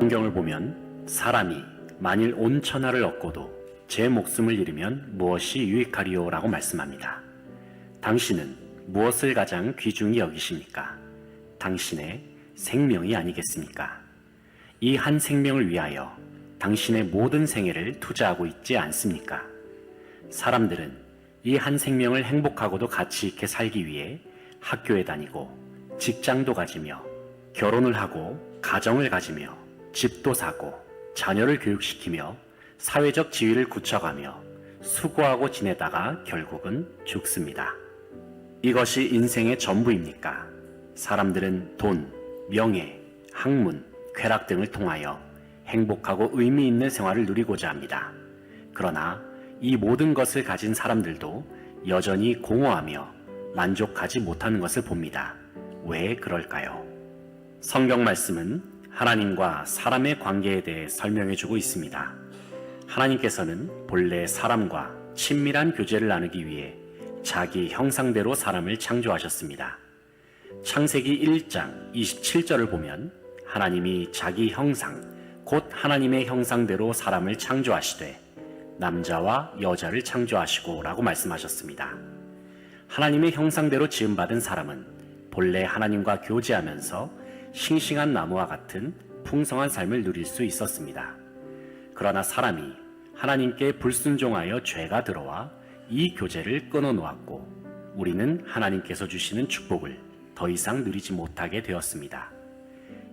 성경을 보면 사람이 만일 온 천하를 얻고도 제 목숨을 잃으면 무엇이 유익하리요? 라고 말씀합니다. 당신은 무엇을 가장 귀중히 여기십니까? 당신의 생명이 아니겠습니까? 이 한 생명을 위하여 당신의 모든 생애를 투자하고 있지 않습니까? 사람들은 이 한 생명을 행복하고도 가치 있게 살기 위해 학교에 다니고 직장도 가지며 결혼을 하고 가정을 가지며 집도 사고 자녀를 교육시키며 사회적 지위를 굳혀가며 수고하고 지내다가 결국은 죽습니다. 이것이 인생의 전부입니까? 사람들은 돈, 명예, 학문, 쾌락 등을 통하여 행복하고 의미 있는 생활을 누리고자 합니다. 그러나 이 모든 것을 가진 사람들도 여전히 공허하며 만족하지 못하는 것을 봅니다. 왜 그럴까요? 성경 말씀은 하나님과 사람의 관계에 대해 설명해 주고 있습니다. 하나님께서는 본래 사람과 친밀한 교제를 나누기 위해 자기 형상대로 사람을 창조하셨습니다. 창세기 1장 27절을 보면 하나님이 자기 형상, 곧 하나님의 형상대로 사람을 창조하시되 남자와 여자를 창조하시고 라고 말씀하셨습니다. 하나님의 형상대로 지음받은 사람은 본래 하나님과 교제하면서 싱싱한 나무와 같은 풍성한 삶을 누릴 수 있었습니다. 그러나 사람이 하나님께 불순종하여 죄가 들어와 이 교제를 끊어놓았고 우리는 하나님께서 주시는 축복을 더 이상 누리지 못하게 되었습니다.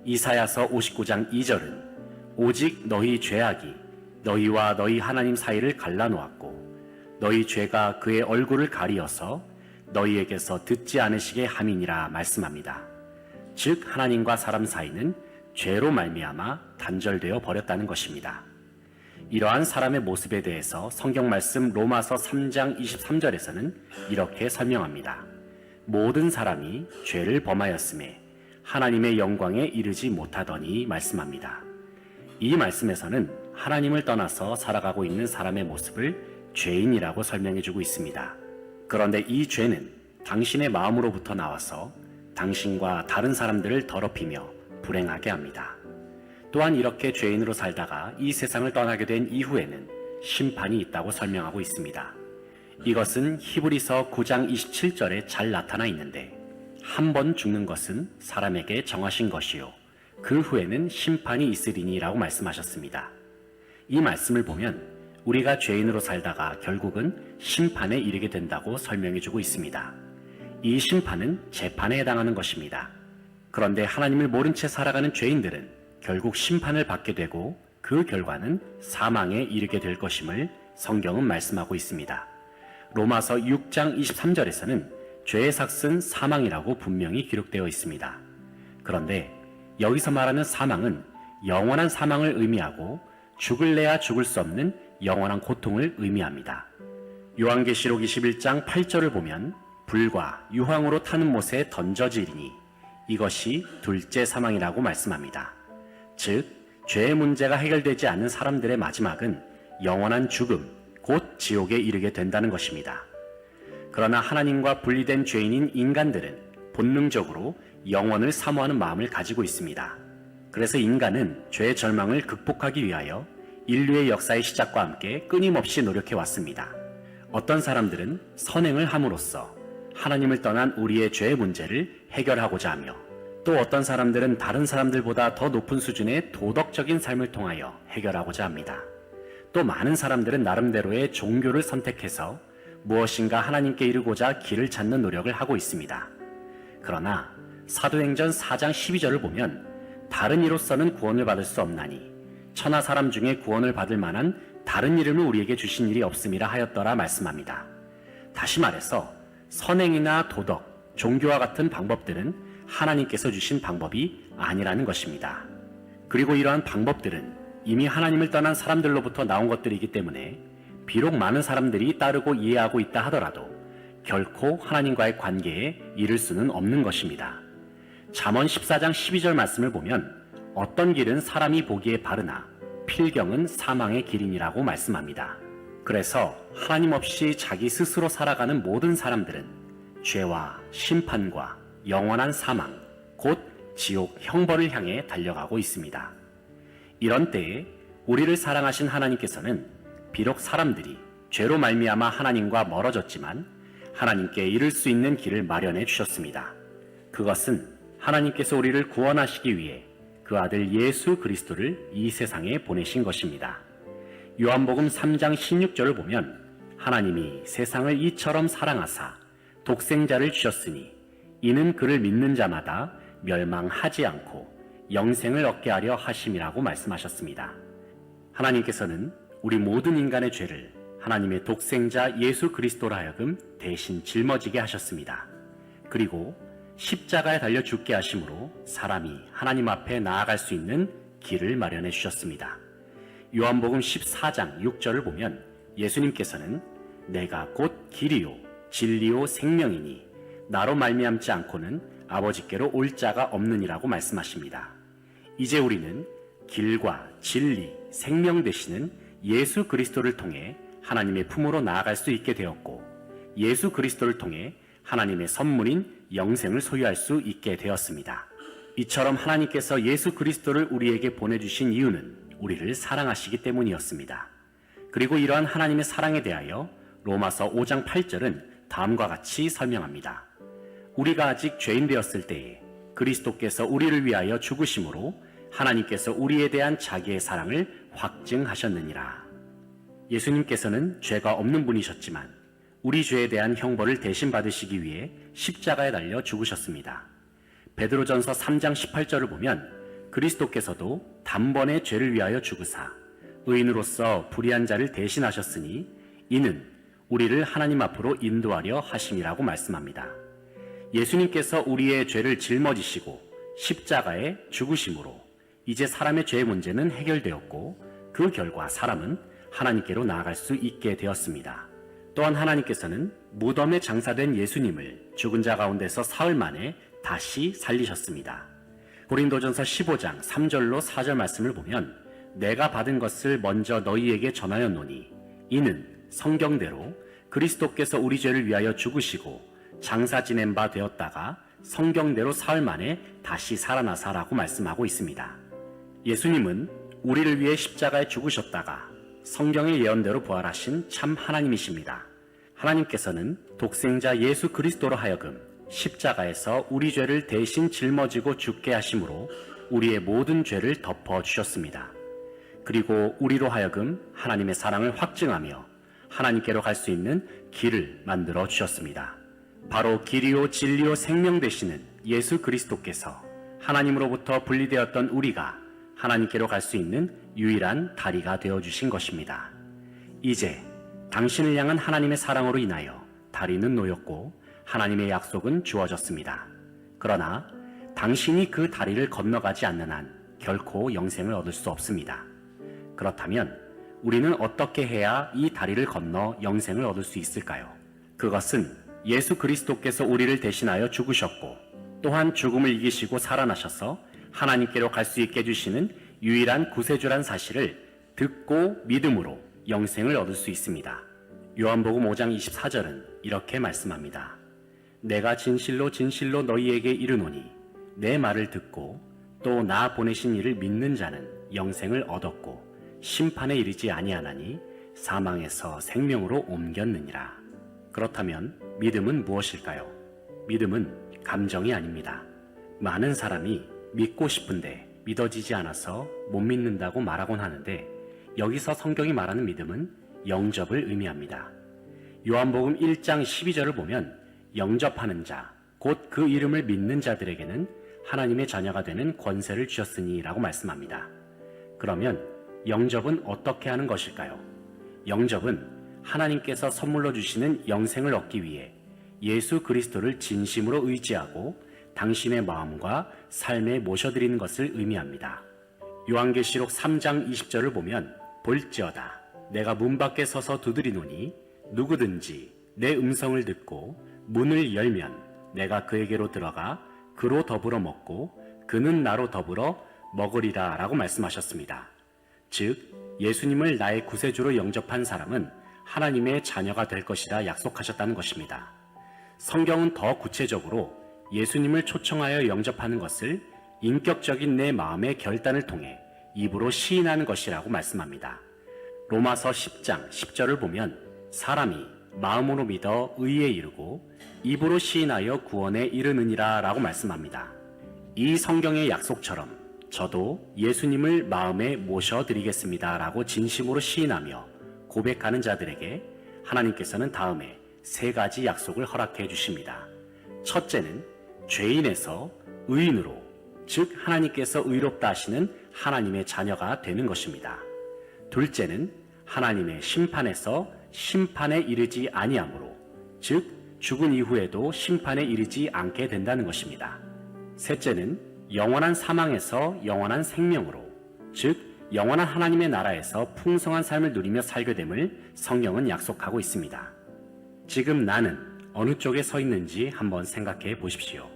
이사야서 59장 2절은 오직 너희 죄악이 너희와 너희 하나님 사이를 갈라놓았고 너희 죄가 그의 얼굴을 가리어서 너희에게서 듣지 않으시게 함이니라 말씀합니다. 즉 하나님과 사람 사이는 죄로 말미암아 단절되어 버렸다는 것입니다. 이러한 사람의 모습에 대해서 성경 말씀 로마서 3장 23절에서는 이렇게 설명합니다. 모든 사람이 죄를 범하였음에 하나님의 영광에 이르지 못하더니 말씀합니다. 이 말씀에서는 하나님을 떠나서 살아가고 있는 사람의 모습을 죄인이라고 설명해 주고 있습니다. 그런데 이 죄는 당신의 마음으로부터 나와서 당신과 다른 사람들을 더럽히며 불행하게 합니다. 또한 이렇게 죄인으로 살다가 이 세상을 떠나게 된 이후에는 심판이 있다고 설명하고 있습니다. 이것은 히브리서 9장 27절에 잘 나타나 있는데 한 번 죽는 것은 사람에게 정하신 것이요 그 후에는 심판이 있으리니 라고 말씀하셨습니다. 이 말씀을 보면 우리가 죄인으로 살다가 결국은 심판에 이르게 된다고 설명해 주고 있습니다. 이 심판은 재판에 해당하는 것입니다. 그런데 하나님을 모른 채 살아가는 죄인들은 결국 심판을 받게 되고 그 결과는 사망에 이르게 될 것임을 성경은 말씀하고 있습니다. 로마서 6장 23절에서는 죄의 삭은 사망이라고 분명히 기록되어 있습니다. 그런데 여기서 말하는 사망은 영원한 사망을 의미하고 죽을래야 죽을 수 없는 영원한 고통을 의미합니다. 요한계시록 21장 8절을 보면 불과 유황으로 타는 못에 던져지리니 이것이 둘째 사망이라고 말씀합니다. 즉 죄의 문제가 해결되지 않는 사람들의 마지막은 영원한 죽음, 곧 지옥에 이르게 된다는 것입니다. 그러나 하나님과 분리된 죄인인 인간들은 본능적으로 영원을 사모하는 마음을 가지고 있습니다. 그래서 인간은 죄의 절망을 극복하기 위하여 인류의 역사의 시작과 함께 끊임없이 노력해 왔습니다. 어떤 사람들은 선행을 함으로써 하나님을 떠난 우리의 죄의 문제를 해결하고자 하며 또 어떤 사람들은 다른 사람들보다 더 높은 수준의 도덕적인 삶을 통하여 해결하고자 합니다. 또 많은 사람들은 나름대로의 종교를 선택해서 무엇인가 하나님께 이르고자 길을 찾는 노력을 하고 있습니다. 그러나 사도행전 4장 12절을 보면 다른 이로서는 구원을 받을 수 없나니 천하 사람 중에 구원을 받을 만한 다른 이름을 우리에게 주신 일이 없음이라 하였더라 말씀합니다. 다시 말해서 선행이나 도덕, 종교와 같은 방법들은 하나님께서 주신 방법이 아니라는 것입니다. 그리고 이러한 방법들은 이미 하나님을 떠난 사람들로부터 나온 것들이기 때문에 비록 많은 사람들이 따르고 이해하고 있다 하더라도 결코 하나님과의 관계에 이를 수는 없는 것입니다. 잠언 14장 12절 말씀을 보면 어떤 길은 사람이 보기에 바르나 필경은 사망의 길이니라고 말씀합니다. 그래서 하나님 없이 자기 스스로 살아가는 모든 사람들은 죄와 심판과 영원한 사망, 곧 지옥 형벌을 향해 달려가고 있습니다. 이런 때에 우리를 사랑하신 하나님께서는 비록 사람들이 죄로 말미암아 하나님과 멀어졌지만 하나님께 이를 수 있는 길을 마련해 주셨습니다. 그것은 하나님께서 우리를 구원하시기 위해 그 아들 예수 그리스도를 이 세상에 보내신 것입니다. 요한복음 3장 16절을 보면 하나님이 세상을 이처럼 사랑하사 독생자를 주셨으니 이는 그를 믿는 자마다 멸망하지 않고 영생을 얻게 하려 하심이라고 말씀하셨습니다. 하나님께서는 우리 모든 인간의 죄를 하나님의 독생자 예수 그리스도로 하여금 대신 짊어지게 하셨습니다. 그리고 십자가에 달려 죽게 하심으로 사람이 하나님 앞에 나아갈 수 있는 길을 마련해 주셨습니다. 요한복음 14장 6절을 보면 예수님께서는 내가 곧 길이요 진리요 생명이니 나로 말미암지 않고는 아버지께로 올 자가 없느니라고 말씀하십니다. 이제 우리는 길과 진리, 생명 되시는 예수 그리스도를 통해 하나님의 품으로 나아갈 수 있게 되었고 예수 그리스도를 통해 하나님의 선물인 영생을 소유할 수 있게 되었습니다. 이처럼 하나님께서 예수 그리스도를 우리에게 보내주신 이유는 우리를 사랑하시기 때문이었습니다. 그리고 이러한 하나님의 사랑에 대하여 로마서 5장 8절은 다음과 같이 설명합니다. 우리가 아직 죄인 되었을 때에 그리스도께서 우리를 위하여 죽으심으로 하나님께서 우리에 대한 자기의 사랑을 확증하셨느니라. 예수님께서는 죄가 없는 분이셨지만 우리 죄에 대한 형벌을 대신 받으시기 위해 십자가에 달려 죽으셨습니다. 베드로전서 3장 18절을 보면 그리스도께서도 단번에 죄를 위하여 죽으사 의인으로서 불의한 자를 대신하셨으니 이는 우리를 하나님 앞으로 인도하려 하심이라고 말씀합니다. 예수님께서 우리의 죄를 짊어지시고 십자가에 죽으심으로 이제 사람의 죄의 문제는 해결되었고 그 결과 사람은 하나님께로 나아갈 수 있게 되었습니다. 또한 하나님께서는 무덤에 장사된 예수님을 죽은 자 가운데서 사흘 만에 다시 살리셨습니다. 고린도전서 15장 3절로 4절 말씀을 보면 내가 받은 것을 먼저 너희에게 전하였노니 이는 성경대로 그리스도께서 우리 죄를 위하여 죽으시고 장사 지낸 바 되었다가 성경대로 사흘 만에 다시 살아나사라고 말씀하고 있습니다. 예수님은 우리를 위해 십자가에 죽으셨다가 성경의 예언대로 부활하신 참 하나님이십니다. 하나님께서는 독생자 예수 그리스도로 하여금 십자가에서 우리 죄를 대신 짊어지고 죽게 하심으로 우리의 모든 죄를 덮어주셨습니다. 그리고 우리로 하여금 하나님의 사랑을 확증하며 하나님께로 갈 수 있는 길을 만들어 주셨습니다. 바로 길이요 진리요 생명 되시는 예수 그리스도께서 하나님으로부터 분리되었던 우리가 하나님께로 갈 수 있는 유일한 다리가 되어주신 것입니다. 이제 당신을 향한 하나님의 사랑으로 인하여 다리는 놓였고 하나님의 약속은 주어졌습니다. 그러나 당신이 그 다리를 건너가지 않는 한 결코 영생을 얻을 수 없습니다. 그렇다면 우리는 어떻게 해야 이 다리를 건너 영생을 얻을 수 있을까요? 그것은 예수 그리스도께서 우리를 대신하여 죽으셨고 또한 죽음을 이기시고 살아나셔서 하나님께로 갈 수 있게 해주시는 유일한 구세주란 사실을 듣고 믿음으로 영생을 얻을 수 있습니다. 요한복음 5장 24절은 이렇게 말씀합니다. 내가 진실로 진실로 너희에게 이르노니 내 말을 듣고 또 나 보내신 이를 믿는 자는 영생을 얻었고 심판에 이르지 아니하나니 사망에서 생명으로 옮겼느니라. 그렇다면 믿음은 무엇일까요? 믿음은 감정이 아닙니다. 많은 사람이 믿고 싶은데 믿어지지 않아서 못 믿는다고 말하곤 하는데 여기서 성경이 말하는 믿음은 영접을 의미합니다. 요한복음 1장 12절을 보면 영접하는 자, 곧 그 이름을 믿는 자들에게는 하나님의 자녀가 되는 권세를 주셨으니 라고 말씀합니다. 그러면 영접은 어떻게 하는 것일까요? 영접은 하나님께서 선물로 주시는 영생을 얻기 위해 예수 그리스도를 진심으로 의지하고 당신의 마음과 삶에 모셔드리는 것을 의미합니다. 요한계시록 3장 20절을 보면 볼지어다 내가 문 밖에 서서 두드리노니 누구든지 내 음성을 듣고 문을 열면 내가 그에게로 들어가 그로 더불어 먹고 그는 나로 더불어 먹으리라 라고 말씀하셨습니다. 즉 예수님을 나의 구세주로 영접한 사람은 하나님의 자녀가 될 것이라 약속하셨다는 것입니다. 성경은 더 구체적으로 예수님을 초청하여 영접하는 것을 인격적인 내 마음의 결단을 통해 입으로 시인하는 것이라고 말씀합니다. 로마서 10장 10절을 보면 사람이 마음으로 믿어 의에 이르고 입으로 시인하여 구원에 이르느니라 라고 말씀합니다. 이 성경의 약속처럼 저도 예수님을 마음에 모셔드리겠습니다 라고 진심으로 시인하며 고백하는 자들에게 하나님께서는 다음에 3가지 약속을 허락해 주십니다. 첫째는 죄인에서 의인으로, 즉 하나님께서 의롭다 하시는 하나님의 자녀가 되는 것입니다. 둘째는 하나님의 심판에서 심판에 이르지 아니하므로, 즉 죽은 이후에도 심판에 이르지 않게 된다는 것입니다. 셋째는 영원한 사망에서 영원한 생명으로, 즉 영원한 하나님의 나라에서 풍성한 삶을 누리며 살게 됨을 성경은 약속하고 있습니다. 지금 나는 어느 쪽에 서 있는지 한번 생각해 보십시오.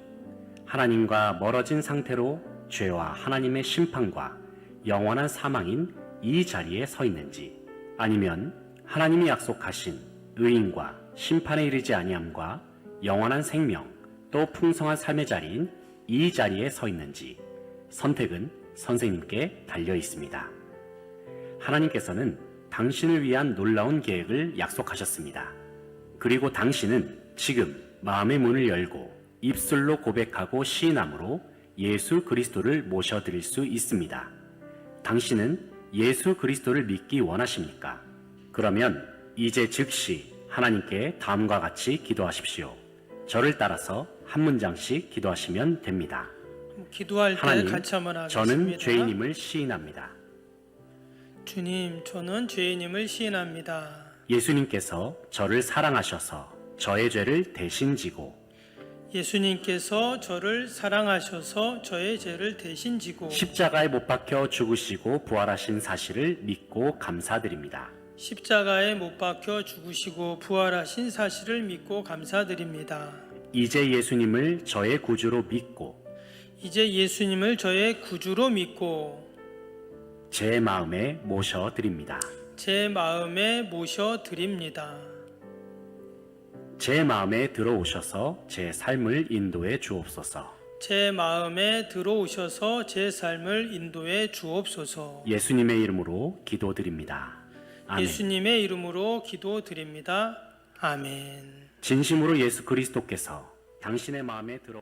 하나님과 멀어진 상태로 죄와 하나님의 심판과 영원한 사망인 이 자리에 서 있는지, 아니면 하나님이 약속하신 의인과 심판에 이르지 아니함과 영원한 생명 또 풍성한 삶의 자리인 이 자리에 서 있는지, 선택은 선생님께 달려 있습니다. 하나님께서는 당신을 위한 놀라운 계획을 약속하셨습니다. 그리고 당신은 지금 마음의 문을 열고 입술로 고백하고 시인함으로 예수 그리스도를 모셔드릴 수 있습니다. 당신은 예수 그리스도를 믿기 원하십니까? 그러면 이제 즉시 하나님께 다음과 같이 기도하십시오. 저를 따라서 한 문장씩 기도하시면 됩니다. 기도할 때 하나님, 같이 한번 하겠습니다. 저는 죄인임을 시인합니다. 주님, 저는 죄인임을 시인합니다. 예수님께서 저를 사랑하셔서 저의 죄를 대신 지고 예수님께서 저를 사랑하셔서 저의 죄를 대신 지고 십자가에 못 박혀 죽으시고 부활하신 사실을 믿고 감사드립니다. 십자가에 못 박혀 죽으시고 부활하신 사실을 믿고 감사드립니다. 이제 예수님을 저의 구주로 믿고 이제 예수님을 저의 구주로 믿고 제 마음에 모셔드립니다. 제 마음에 모셔드립니다. 제 마음에 들어오셔서 제 삶을 인도해 주옵소서. 제 마음에 들어오셔서 제 삶을 인도해 주옵소서. 예수님의 이름으로 기도드립니다. 아멘. 예수님의 이름으로 기도드립니다. 아멘. 진심으로 예수 그리스도께서 당신의 마음에 들어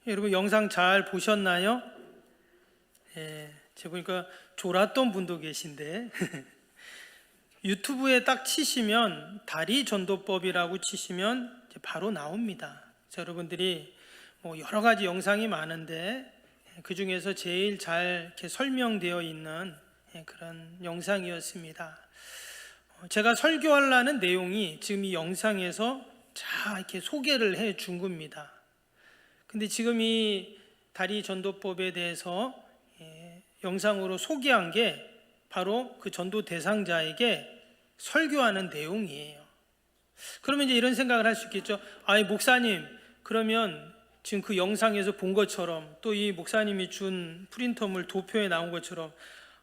여러분 영상 잘 보셨나요? 제가 보니까 졸았던 분도 계신데 유튜브에 딱 치시면 다리 전도법이라고 치시면 바로 나옵니다. 여러분들이 뭐 여러 가지 영상이 많은데 그 중에서 제일 잘 이렇게 설명되어 있는 그런 영상이었습니다. 제가 설교하려는 내용이 지금 이 영상에서 잘 이렇게 소개를 해 준 겁니다. 근데 지금 이 다리 전도법에 대해서 영상으로 소개한 게 바로 그 전도 대상자에게 설교하는 내용이에요. 그러면 이제 이런 생각을 할 수 있겠죠. 아이 목사님, 그러면 지금 그 영상에서 본 것처럼 또 이 목사님이 준 프린터물 도표에 나온 것처럼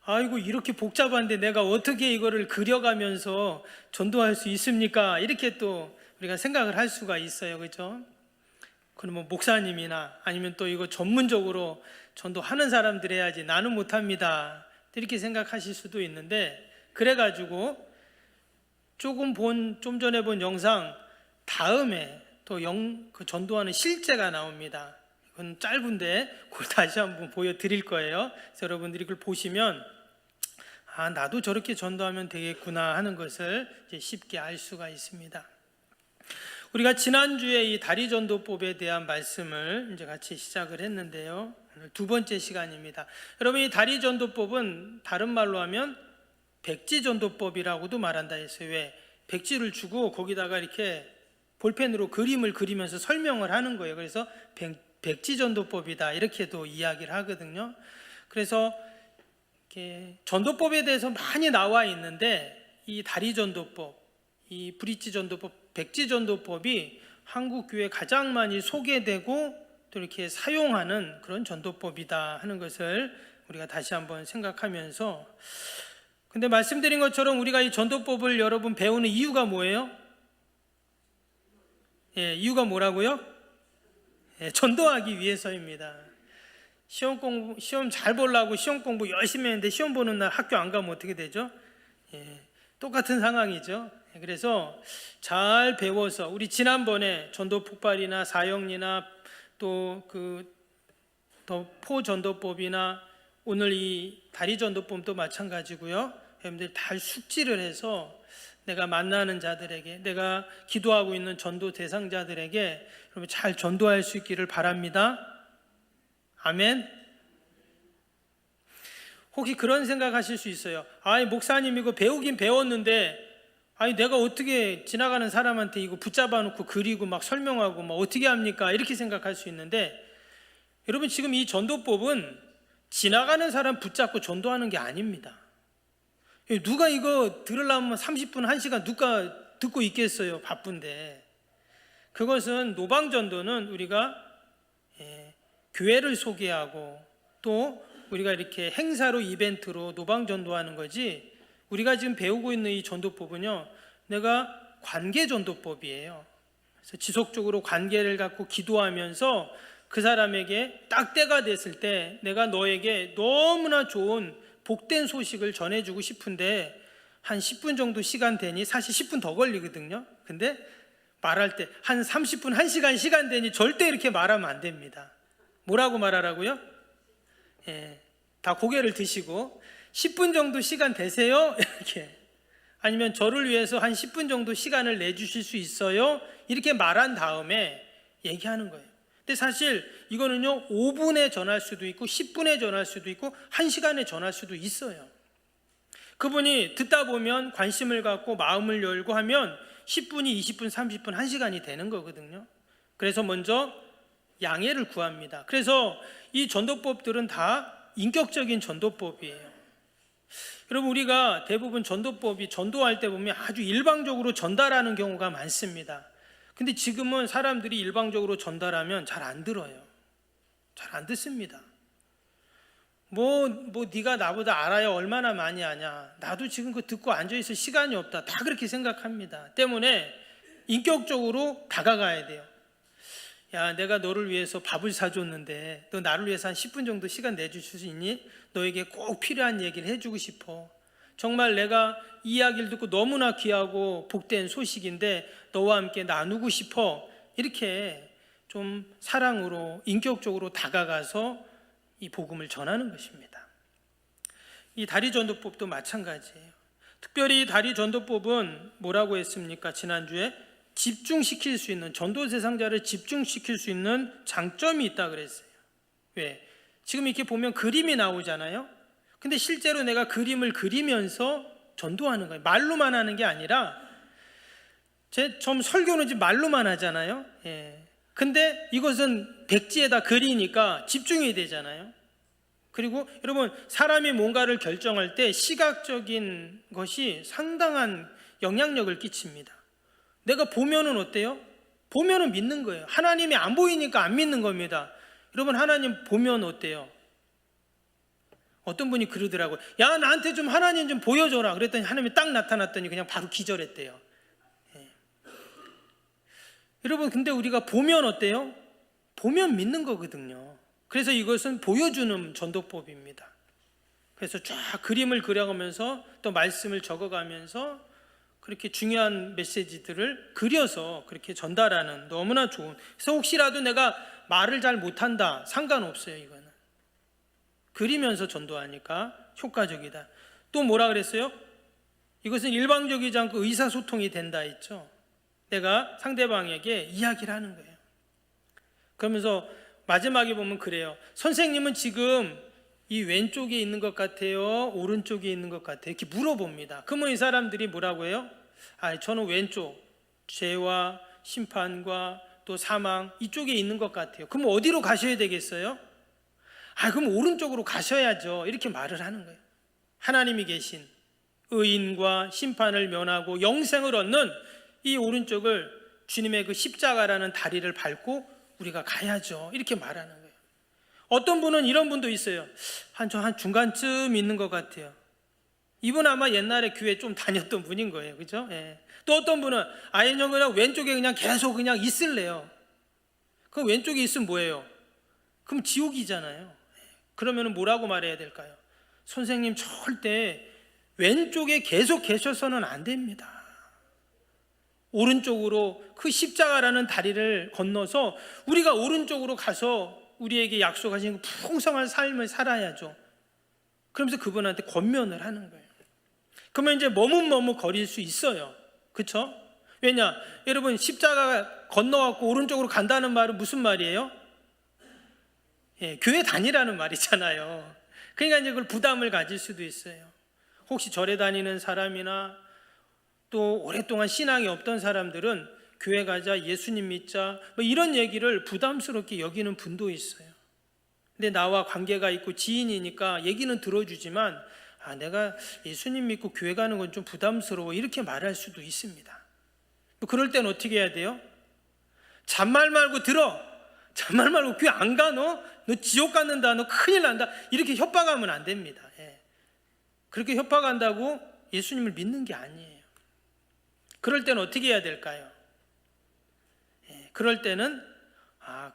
아이고 이렇게 복잡한데 내가 어떻게 이거를 그려가면서 전도할 수 있습니까? 이렇게 또 우리가 생각을 할 수가 있어요. 그렇죠? 그러면 목사님이나 아니면 또 이거 전문적으로 전도하는 사람들 해야지 나는 못합니다. 이렇게 생각하실 수도 있는데, 그래가지고 좀 전에 본 영상 다음에 또 그 전도하는 실제가 나옵니다. 이건 짧은데 그걸 다시 한번 보여드릴 거예요. 그래서 여러분들이 그걸 보시면 아, 나도 저렇게 전도하면 되겠구나 하는 것을 이제 쉽게 알 수가 있습니다. 우리가 지난주에 이 다리 전도법에 대한 말씀을 이제 같이 시작을 했는데요. 오늘 2번째 시간입니다. 여러분, 이 다리 전도법은 다른 말로 하면 백지 전도법이라고도 말한다 했어요. 왜? 백지를 주고 거기다가 이렇게 볼펜으로 그림을 그리면서 설명을 하는 거예요. 그래서 백지 전도법이다 이렇게도 이야기를 하거든요. 그래서 이렇게 전도법에 대해서 많이 나와 있는데 이 다리 전도법, 이 브릿지 전도법, 백지 전도법이 한국 교회에 가장 많이 소개되고 또 이렇게 사용하는 그런 전도법이다 하는 것을 우리가 다시 한번 생각하면서, 근데 말씀드린 것처럼 우리가 이 전도법을 여러분 배우는 이유가 뭐예요? 이유가 뭐라고요? 전도하기 위해서입니다. 시험 잘 보려고 시험 공부 열심히 했는데 시험 보는 날 학교 안 가면 어떻게 되죠? 똑같은 상황이죠. 그래서 잘 배워서 우리 지난번에 전도 폭발이나 사형리나 또 포전도법이나 오늘 이 다리전도법도 마찬가지고요. 여러분들 잘 숙지를 해서 내가 만나는 자들에게, 내가 기도하고 있는 전도 대상자들에게 여러분 잘 전도할 수 있기를 바랍니다. 아멘. 혹시 그런 생각하실 수 있어요. 아니 목사님 이거 배우긴 배웠는데 아니 내가 어떻게 지나가는 사람한테 이거 붙잡아 놓고 그리고 막 설명하고 막 어떻게 합니까? 이렇게 생각할 수 있는데 여러분 지금 이 전도법은 지나가는 사람 붙잡고 전도하는 게 아닙니다. 누가 이거 들으려면 30분, 1시간 누가 듣고 있겠어요? 바쁜데. 그것은 노방전도는 우리가 교회를 소개하고 또 우리가 이렇게 행사로 이벤트로 노방전도하는 거지, 우리가 지금 배우고 있는 이 전도법은요, 내가 관계전도법이에요. 그래서 지속적으로 관계를 갖고 기도하면서 그 사람에게 딱 때가 됐을 때 내가 너에게 너무나 좋은 복된 소식을 전해주고 싶은데 한 10분 정도 시간 되니, 사실 10분 더 걸리거든요. 근데 말할 때 한 30분, 1시간 시간 되니 절대 이렇게 말하면 안 됩니다. 뭐라고 말하라고요? 다 고개를 드시고 10분 정도 시간 되세요? 이렇게. 아니면 저를 위해서 한 10분 정도 시간을 내주실 수 있어요? 이렇게 말한 다음에 얘기하는 거예요. 근데 사실 이거는요 5분에 전할 수도 있고 10분에 전할 수도 있고 1시간에 전할 수도 있어요. 그분이 듣다 보면 관심을 갖고 마음을 열고 하면 10분이 20분, 30분, 1시간이 되는 거거든요. 그래서 먼저 양해를 구합니다. 그래서 이 전도법들은 다 인격적인 전도법이에요. 여러분 우리가 대부분 전도법이 전도할 때 보면 아주 일방적으로 전달하는 경우가 많습니다. 근데 지금은 사람들이 일방적으로 전달하면 잘 안 들어요. 잘 안 듣습니다. 뭐 네가 나보다 알아야 얼마나 많이 아냐. 나도 지금 그거 듣고 앉아있을 시간이 없다. 다 그렇게 생각합니다. 때문에 인격적으로 다가가야 돼요. 야, 내가 너를 위해서 밥을 사줬는데 너 나를 위해서 한 10분 정도 시간 내주실 수 있니? 너에게 꼭 필요한 얘기를 해주고 싶어. 정말 내가 이 이야기를 듣고 너무나 귀하고 복된 소식인데 너와 함께 나누고 싶어. 이렇게 좀 사랑으로 인격적으로 다가가서 이 복음을 전하는 것입니다. 이 다리전도법도 마찬가지예요. 특별히 다리전도법은 뭐라고 했습니까? 지난주에 집중시킬 수 있는, 전도 대상자를 집중시킬 수 있는 장점이 있다 그랬어요. 왜? 지금 이렇게 보면 그림이 나오잖아요. 근데 실제로 내가 그림을 그리면서 전도하는 거예요. 말로만 하는 게 아니라, 좀 설교는 지금 말로만 하잖아요. 근데 이것은 백지에다 그리니까 집중이 되잖아요. 그리고 여러분 사람이 뭔가를 결정할 때 시각적인 것이 상당한 영향력을 끼칩니다. 내가 보면은 어때요? 보면은 믿는 거예요. 하나님이 안 보이니까 안 믿는 겁니다. 여러분 하나님 보면 어때요? 어떤 분이 그러더라고요. 야, 나한테 좀 하나님 좀 보여줘라. 그랬더니 하나님이 딱 나타났더니 그냥 바로 기절했대요. 여러분 근데 우리가 보면 어때요? 보면 믿는 거거든요. 그래서 이것은 보여주는 전도법입니다. 그래서 쫙 그림을 그려가면서 또 말씀을 적어가면서 그렇게 중요한 메시지들을 그려서 그렇게 전달하는 너무나 좋은. 그래서 혹시라도 내가 말을 잘 못한다, 상관없어요. 이거는 그리면서 전도하니까 효과적이다. 또 뭐라 그랬어요? 이것은 일방적이지 않고 의사소통이 된다 했죠. 내가 상대방에게 이야기를 하는 거예요. 그러면서 마지막에 보면 그래요. 선생님은 지금 이 왼쪽에 있는 것 같아요? 오른쪽에 있는 것 같아요? 이렇게 물어봅니다. 그러면 이 사람들이 뭐라고 해요? 저는 왼쪽, 죄와 심판과 또 사망 이쪽에 있는 것 같아요. 그럼 어디로 가셔야 되겠어요? 그럼 오른쪽으로 가셔야죠. 이렇게 말을 하는 거예요. 하나님이 계신 의인과 심판을 면하고 영생을 얻는 이 오른쪽을 주님의 그 십자가라는 다리를 밟고 우리가 가야죠. 이렇게 말하는 거예요. 어떤 분은 이런 분도 있어요. 한 중간쯤 있는 것 같아요. 이분 아마 옛날에 교회 좀 다녔던 분인 거예요. 그죠? 또 어떤 분은 그냥 왼쪽에 그냥 계속 그냥 있을래요. 그 왼쪽에 있으면 뭐예요? 그럼 지옥이잖아요. 그러면 뭐라고 말해야 될까요? 선생님, 절대 왼쪽에 계속 계셔서는 안 됩니다. 오른쪽으로 그 십자가라는 다리를 건너서 우리가 오른쪽으로 가서 우리에게 약속하신 그 풍성한 삶을 살아야죠. 그러면서 그분한테 권면을 하는 거예요. 그러면 이제 머뭇머뭇거릴 수 있어요. 그렇죠? 왜냐? 여러분, 십자가 건너갖고 오른쪽으로 간다는 말은 무슨 말이에요? 교회 다니라는 말이잖아요. 그러니까 이제 그걸 부담을 가질 수도 있어요. 혹시 절에 다니는 사람이나 또 오랫동안 신앙이 없던 사람들은 교회 가자, 예수님 믿자, 뭐 이런 얘기를 부담스럽게 여기는 분도 있어요. 근데 나와 관계가 있고 지인이니까 얘기는 들어주지만 내가 예수님 믿고 교회 가는 건 좀 부담스러워, 이렇게 말할 수도 있습니다. 그럴 땐 어떻게 해야 돼요? 잔말 말고 들어. 잔말 말고 교회 안 가, 너 지옥 갖는다, 너 큰일 난다, 이렇게 협박하면 안 됩니다. 그렇게 협박한다고 예수님을 믿는 게 아니에요. 그럴 때는 어떻게 해야 될까요? 그럴 때는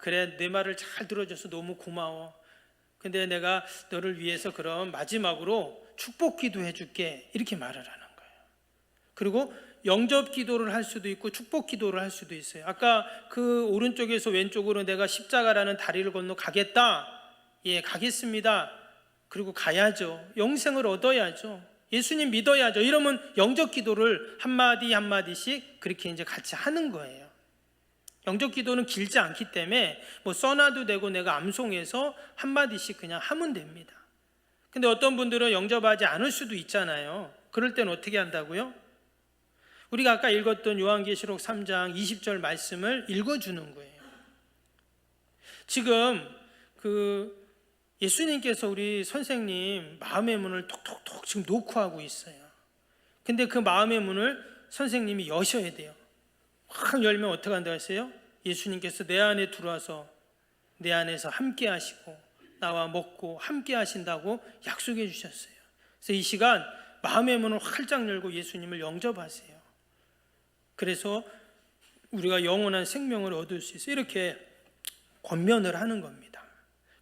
그래, 내 말을 잘 들어줘서 너무 고마워. 근데 내가 너를 위해서 그럼 마지막으로 축복 기도해 줄게, 이렇게 말을 하는 거예요. 그리고 영접 기도를 할 수도 있고 축복 기도를 할 수도 있어요. 아까 그 오른쪽에서 왼쪽으로 내가 십자가라는 다리를 건너 가겠다. 예, 가겠습니다. 그리고 가야죠. 영생을 얻어야죠. 예수님 믿어야죠. 이러면 영접 기도를 한마디 한마디씩 그렇게 이제 같이 하는 거예요. 영접 기도는 길지 않기 때문에 뭐 써놔도 되고 내가 암송해서 한마디씩 그냥 하면 됩니다. 근데 어떤 분들은 영접하지 않을 수도 있잖아요. 그럴 때는 어떻게 한다고요? 우리가 아까 읽었던 요한계시록 3장 20절 말씀을 읽어주는 거예요. 지금 예수님께서 우리 선생님 마음의 문을 톡톡톡 지금 놓고 하고 있어요. 근데 그 마음의 문을 선생님이 여셔야 돼요. 확 열면 어떻게 한다고 했어요? 예수님께서 내 안에 들어와서 내 안에서 함께 하시고 나와 먹고 함께 하신다고 약속해 주셨어요. 그래서 이 시간 마음의 문을 활짝 열고 예수님을 영접하세요. 그래서 우리가 영원한 생명을 얻을 수 있어요. 이렇게 권면을 하는 겁니다.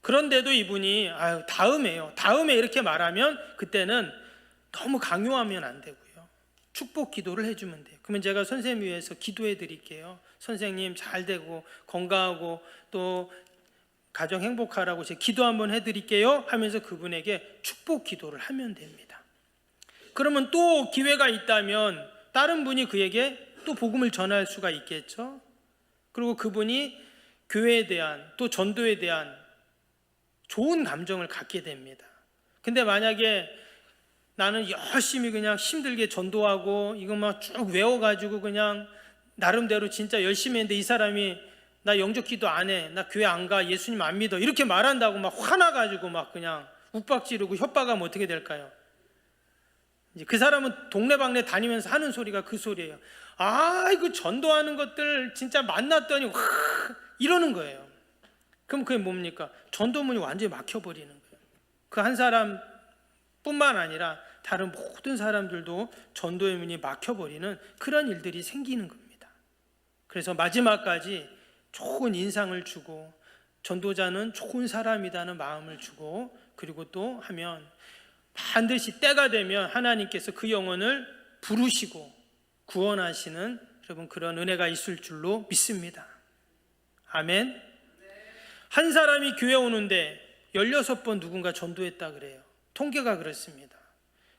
그런데도 이분이 다음에 이렇게 말하면 그때는 너무 강요하면 안 되고요. 축복 기도를 해주면 돼요. 그러면 제가 선생님 위해서 기도해 드릴게요. 선생님 잘 되고 건강하고 또 가정 행복하라고 제가 기도 한번 해드릴게요 하면서 그분에게 축복 기도를 하면 됩니다. 그러면 또 기회가 있다면 다른 분이 그에게 또 복음을 전할 수가 있겠죠. 그리고 그분이 교회에 대한 또 전도에 대한 좋은 감정을 갖게 됩니다. 근데 만약에 나는 열심히 그냥 힘들게 전도하고 이거 막 쭉 외워가지고 그냥 나름대로 진짜 열심히 했는데 이 사람이 나 영접 기도 안 해, 나 교회 안 가, 예수님 안 믿어, 이렇게 말한다고 막 화나가지고 막 그냥 욱박지르고 협박하면 어떻게 될까요? 이제 그 사람은 동네방네 다니면서 하는 소리가 그 소리예요. 이거 전도하는 것들 진짜 만났더니 와, 이러는 거예요. 그럼 그게 뭡니까? 전도문이 완전히 막혀버리는 거예요. 그 한 사람뿐만 아니라 다른 모든 사람들도 전도의 문이 막혀버리는 그런 일들이 생기는 겁니다. 그래서 마지막까지 좋은 인상을 주고 전도자는 좋은 사람이라는 마음을 주고 그리고 또 하면 반드시 때가 되면 하나님께서 그 영혼을 부르시고 구원하시는 여러분 그런 은혜가 있을 줄로 믿습니다. 아멘. 한 사람이 교회 오는데 16번 누군가 전도했다 그래요. 통계가 그렇습니다.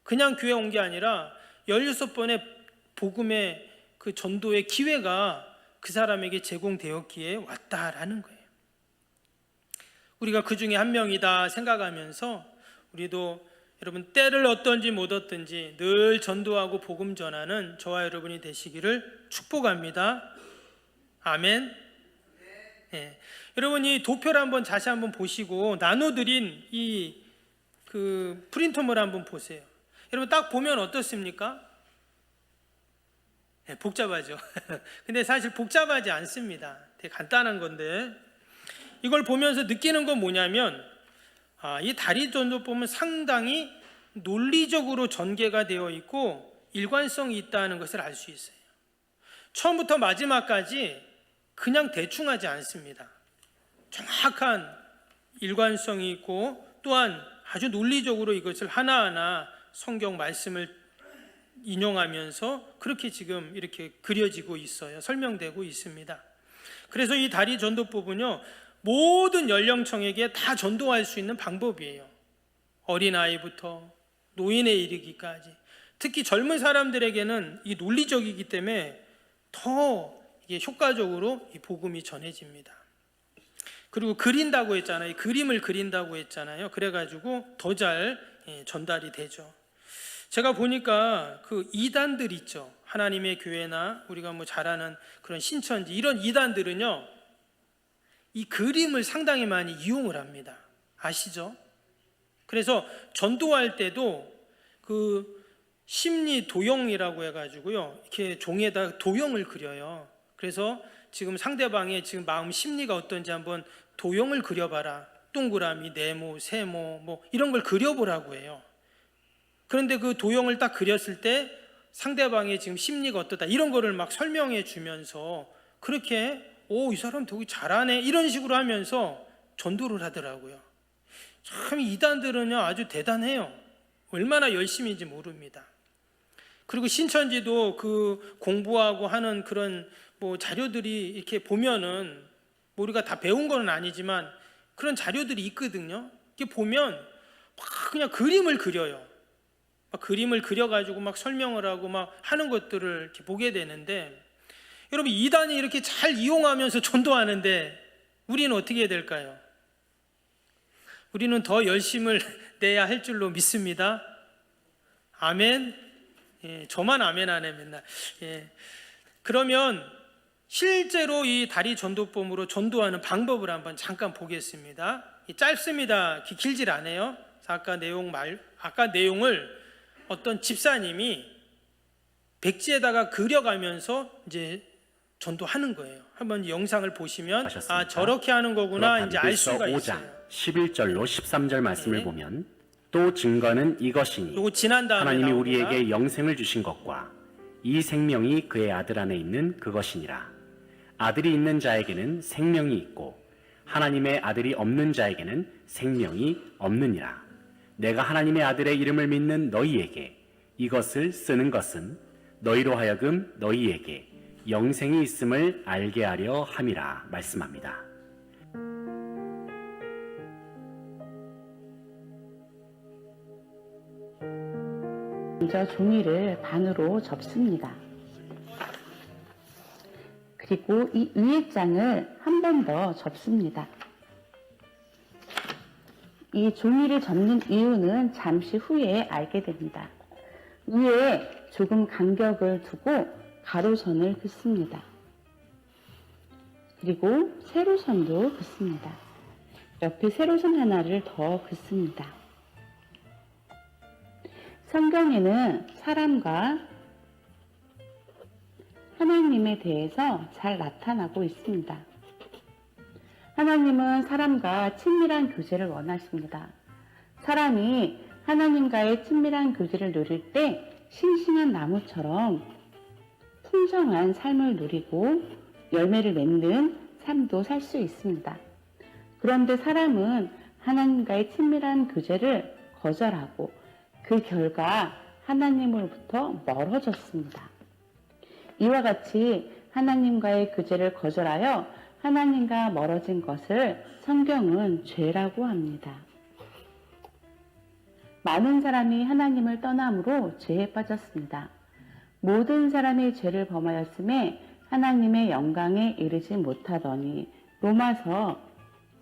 그냥 교회 온 게 아니라 16번의 복음의 그 전도의 기회가 그 사람에게 제공되었기에 왔다라는 거예요. 우리가 그 중에 한 명이다 생각하면서 우리도 여러분 때를 얻든지 못 얻든지 늘 전도하고 복음 전하는 저와 여러분이 되시기를 축복합니다. 아멘. 네. 여러분 이 도표를 한번 다시 한번 보시고 나눠드린 이 그 프린터물 한번 보세요. 여러분 딱 보면 어떻습니까? 네, 복잡하죠. 근데 사실 복잡하지 않습니다. 되게 간단한 건데 이걸 보면서 느끼는 건 뭐냐면 이 다리 전도 보면 상당히 논리적으로 전개가 되어 있고 일관성이 있다는 것을 알 수 있어요. 처음부터 마지막까지 그냥 대충 하지 않습니다. 정확한 일관성이 있고 또한 아주 논리적으로 이것을 하나하나 성경 말씀을 인용하면서 그렇게 지금 이렇게 그려지고 있어요. 설명되고 있습니다. 그래서 이 다리 전도법은요, 모든 연령층에게 다 전도할 수 있는 방법이에요. 어린아이부터 노인에 이르기까지. 특히 젊은 사람들에게는 이 논리적이기 때문에 더 이게 효과적으로 이 복음이 전해집니다. 그리고 그린다고 했잖아요. 그림을 그린다고 했잖아요. 그래가지고 더 잘 전달이 되죠. 제가 보니까 그 이단들 있죠. 하나님의 교회나 우리가 뭐 잘 아는 그런 신천지 이런 이단들은요, 이 그림을 상당히 많이 이용을 합니다. 아시죠? 그래서 전도할 때도 그 심리 도형이라고 해가지고요, 이렇게 종에다 도형을 그려요. 그래서 지금 상대방의 지금 마음 심리가 어떤지 한번 도형을 그려봐라. 동그라미, 네모, 세모 뭐 이런 걸 그려보라고 해요. 그런데 그 도형을 딱 그렸을 때 상대방의 지금 심리가 어떻다 이런 거를 막 설명해 주면서 그렇게 이 사람 되게 잘하네 이런 식으로 하면서 전도를 하더라고요. 참 이단들은요 아주 대단해요. 얼마나 열심인지 모릅니다. 그리고 신천지도 그 공부하고 하는 그런 뭐 자료들이 이렇게 보면은 뭐 우리가 다 배운 건 아니지만 그런 자료들이 있거든요. 이렇게 보면 막 그냥 그림을 그려요. 막 그림을 그려가지고 막 설명을 하고 막 하는 것들을 이렇게 보게 되는데, 여러분 이단이 이렇게 잘 이용하면서 전도하는데 우리는 어떻게 해야 될까요? 우리는 더 열심을 내야 할 줄로 믿습니다. 아멘. 저만 아멘 안 해 맨날. 그러면 실제로 이 다리 전도법으로 전도하는 방법을 한번 잠깐 보겠습니다. 짧습니다. 길질 않아요. 아까 내용을 어떤 집사님이 백지에다가 그려가면서 이제 전도하는 거예요. 한번 영상을 보시면 하셨습니까? 저렇게 하는 거구나 이제 알 수가 5장 있어요. 11절로 13절 말씀을 보면 또 증거는 이것이니 요거 지난 다음에 하나님이 나옵니다. 우리에게 영생을 주신 것과 이 생명이 그의 아들 안에 있는 그것이니라. 아들이 있는 자에게는 생명이 있고 하나님의 아들이 없는 자에게는 생명이 없느니라. 내가 하나님의 아들의 이름을 믿는 너희에게 이것을 쓰는 것은 너희로 하여금 너희에게 영생이 있음을 알게 하려 함이라 말씀합니다. 먼저 종이를 반으로 접습니다. 그리고 이 위에 장을 한 번 더 접습니다. 이 종이를 접는 이유는 잠시 후에 알게 됩니다. 위에 조금 간격을 두고 가로선을 긋습니다. 그리고 세로선도 긋습니다. 옆에 세로선 하나를 더 긋습니다. 성경에는 사람과 하나님에 대해서 잘 나타나고 있습니다. 하나님은 사람과 친밀한 교제를 원하십니다. 사람이 하나님과의 친밀한 교제를 누릴 때 싱싱한 나무처럼 풍성한 삶을 누리고 열매를 맺는 삶도 살 수 있습니다. 그런데 사람은 하나님과의 친밀한 교제를 거절하고 그 결과 하나님으로부터 멀어졌습니다. 이와 같이 하나님과의 교제를 거절하여 하나님과 멀어진 것을 성경은 죄라고 합니다. 많은 사람이 하나님을 떠남으로 죄에 빠졌습니다. 모든 사람이 죄를 범하였음에 하나님의 영광에 이르지 못하더니 로마서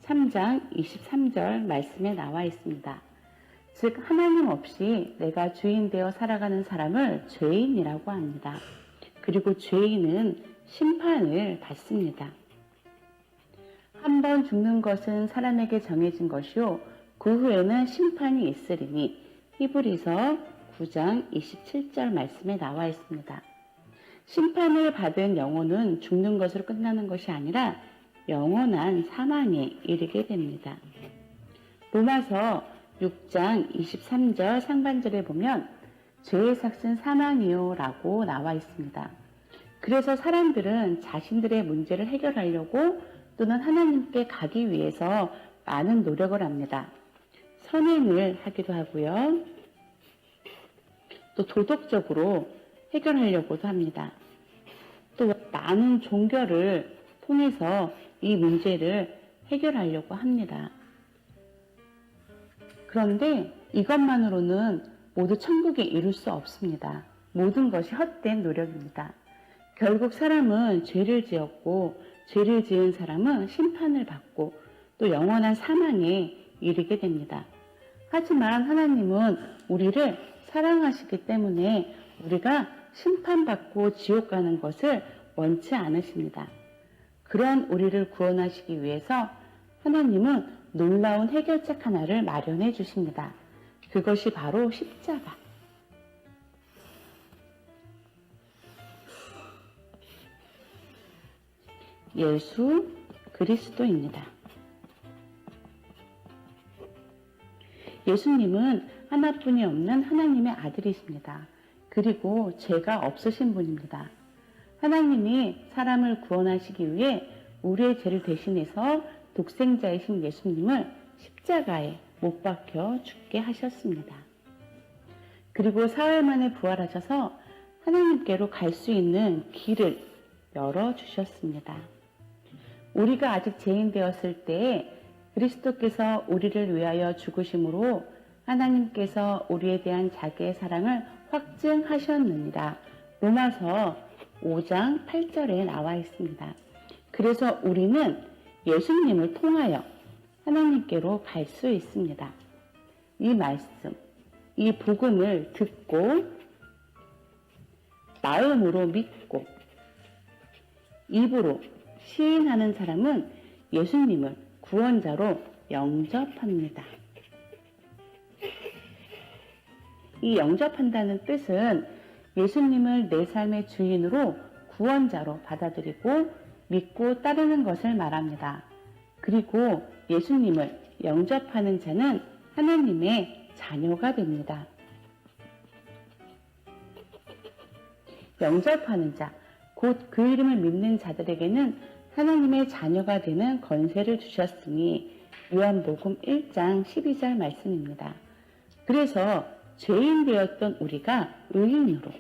3장 23절 말씀에 나와 있습니다. 즉 하나님 없이 내가 주인 되어 살아가는 사람을 죄인이라고 합니다. 그리고 죄인은 심판을 받습니다. 한 번 죽는 것은 사람에게 정해진 것이요 그 후에는 심판이 있으리니 히브리서 9장 27절 말씀에 나와 있습니다. 심판을 받은 영혼은 죽는 것으로 끝나는 것이 아니라 영원한 사망에 이르게 됩니다. 로마서 6장 23절 상반절에 보면 죄의 삭은 사망이요 라고 나와 있습니다. 그래서 사람들은 자신들의 문제를 해결하려고 또는 하나님께 가기 위해서 많은 노력을 합니다. 선행을 하기도 하고요. 또 도덕적으로 해결하려고도 합니다. 또 많은 종교를 통해서 이 문제를 해결하려고 합니다. 그런데 이것만으로는 모두 천국에 이룰 수 없습니다. 모든 것이 헛된 노력입니다. 결국 사람은 죄를 지었고 죄를 지은 사람은 심판을 받고 또 영원한 사망에 이르게 됩니다. 하지만 하나님은 우리를 사랑하시기 때문에 우리가 심판받고 지옥 가는 것을 원치 않으십니다. 그런 우리를 구원하시기 위해서 하나님은 놀라운 해결책 하나를 마련해 주십니다. 그것이 바로 십자가. 예수 그리스도입니다. 예수님은 하나뿐이 없는 하나님의 아들이십니다. 그리고 죄가 없으신 분입니다. 하나님이 사람을 구원하시기 위해 우리의 죄를 대신해서 독생자이신 예수님을 십자가에 못 박혀 죽게 하셨습니다. 그리고 사흘 만에 부활하셔서 하나님께로 갈 수 있는 길을 열어주셨습니다. 우리가 아직 죄인 되었을 때에 그리스도께서 우리를 위하여 죽으심으로 하나님께서 우리에 대한 자기의 사랑을 확증하셨느니라. 로마서 5장 8절에 나와 있습니다. 그래서 우리는 예수님을 통하여 하나님께로 갈 수 있습니다. 이 말씀, 이 복음을 듣고 마음으로 믿고 입으로 시인하는 사람은 예수님을 구원자로 영접합니다. 이 영접한다는 뜻은 예수님을 내 삶의 주인으로 구원자로 받아들이고 믿고 따르는 것을 말합니다. 그리고 예수님을 영접하는 자는 하나님의 자녀가 됩니다. 영접하는 자, 곧 그 이름을 믿는 자들에게는 하나님의 자녀가 되는 권세를 주셨으니 요한복음 1장 12절 말씀입니다. 그래서 죄인 되었던 우리가 의인으로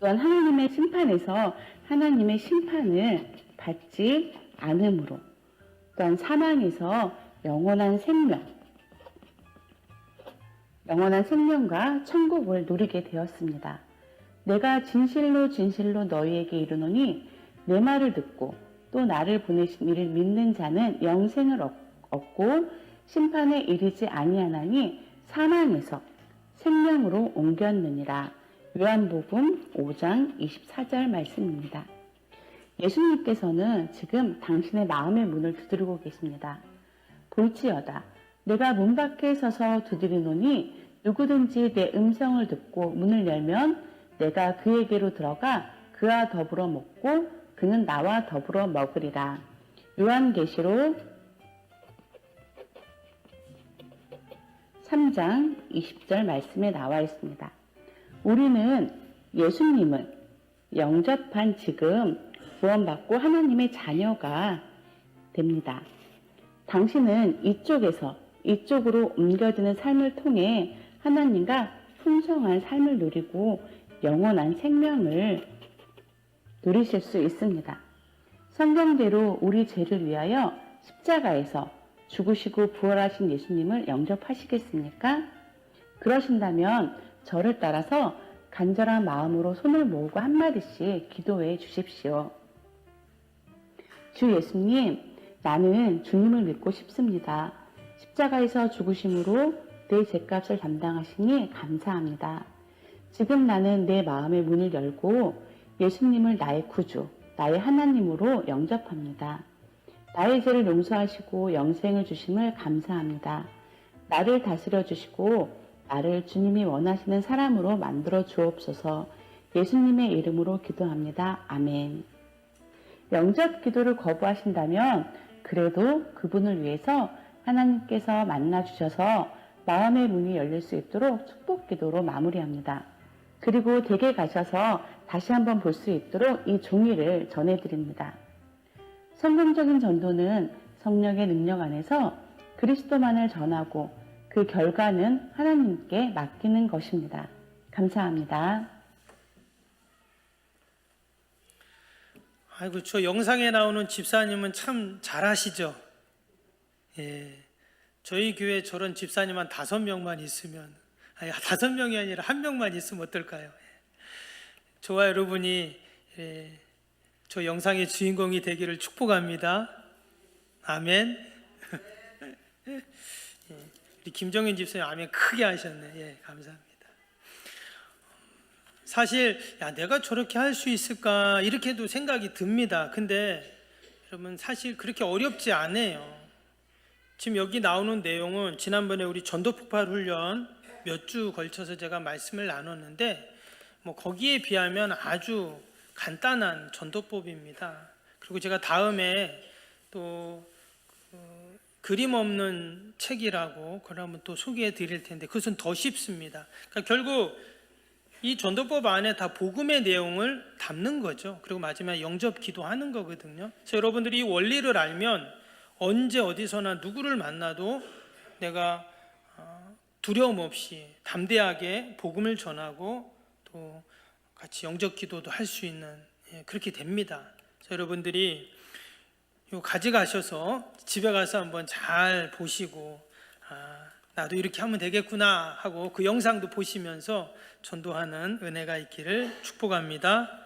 또한 하나님의 심판에서 하나님의 심판을 받지 않음으로 또한 사망에서 영원한 생명과 천국을 누리게 되었습니다. 내가 진실로 진실로 너희에게 이르노니 내 말을 듣고 또 나를 보내신 이를 믿는 자는 영생을 얻고 심판에 이르지 아니하나니 사망에서 생명으로 옮겼느니라. 요한복음 5장 24절 말씀입니다. 예수님께서는 지금 당신의 마음의 문을 두드리고 계십니다. 볼지어다 내가 문 밖에 서서 두드리노니 누구든지 내 음성을 듣고 문을 열면 내가 그에게로 들어가 그와 더불어 먹고 그는 나와 더불어 먹으리라. 요한계시록 3장 20절 말씀에 나와 있습니다. 우리는 예수님을 영접한 지금 구원받고 하나님의 자녀가 됩니다. 당신은 이쪽에서 이쪽으로 옮겨지는 삶을 통해 하나님과 풍성한 삶을 누리고 영원한 생명을 누리실 수 있습니다. 성경대로 우리 죄를 위하여 십자가에서 죽으시고 부활하신 예수님을 영접하시겠습니까? 그러신다면 저를 따라서 간절한 마음으로 손을 모으고 한마디씩 기도해 주십시오. 주 예수님, 나는 주님을 믿고 싶습니다. 십자가에서 죽으심으로 내 죄값을 담당하시니 감사합니다. 지금 나는 내 마음의 문을 열고 예수님을 나의 구주, 나의 하나님으로 영접합니다. 나의 죄를 용서하시고 영생을 주심을 감사합니다. 나를 다스려 주시고 나를 주님이 원하시는 사람으로 만들어 주옵소서. 예수님의 이름으로 기도합니다. 아멘. 영접 기도를 거부하신다면 그래도 그분을 위해서 하나님께서 만나 주셔서 마음의 문이 열릴 수 있도록 축복 기도로 마무리합니다. 그리고 댁에 가셔서 다시 한번 볼 수 있도록 이 종이를 전해드립니다. 성공적인 전도는 성령의 능력 안에서 그리스도만을 전하고 그 결과는 하나님께 맡기는 것입니다. 감사합니다. 아이고, 저 영상에 나오는 집사님은 참 잘하시죠? 예. 저희 교회 저런 집사님 한 5명만 있으면, 아니, 5명이 아니라 1명만 있으면 어떨까요? 저와 여러분이 저 영상의 주인공이 되기를 축복합니다. 아멘. 우리 김정현 집사님 아멘 크게 하셨네. 예, 감사합니다. 사실 내가 저렇게 할 수 있을까 이렇게도 생각이 듭니다. 근데 여러분 사실 그렇게 어렵지 않아요. 지금 여기 나오는 내용은 지난번에 우리 전도폭발 훈련 몇 주 걸쳐서 제가 말씀을 나눴는데 뭐 거기에 비하면 아주 간단한 전도법입니다. 그리고 제가 다음에 또 그림 없는 책이라고 그걸 한번 또 소개해 드릴 텐데 그것은 더 쉽습니다. 그러니까 결국 이 전도법 안에 다 복음의 내용을 담는 거죠. 그리고 마지막에 영접 기도하는 거거든요. 그래서 여러분들이 이 원리를 알면 언제 어디서나 누구를 만나도 내가 두려움 없이 담대하게 복음을 전하고 또 같이 영접 기도도 할 수 있는 그렇게 됩니다. 그래서 여러분들이 이거 가져가셔서 집에 가서 한번 잘 보시고 나도 이렇게 하면 되겠구나 하고 그 영상도 보시면서 전도하는 은혜가 있기를 축복합니다.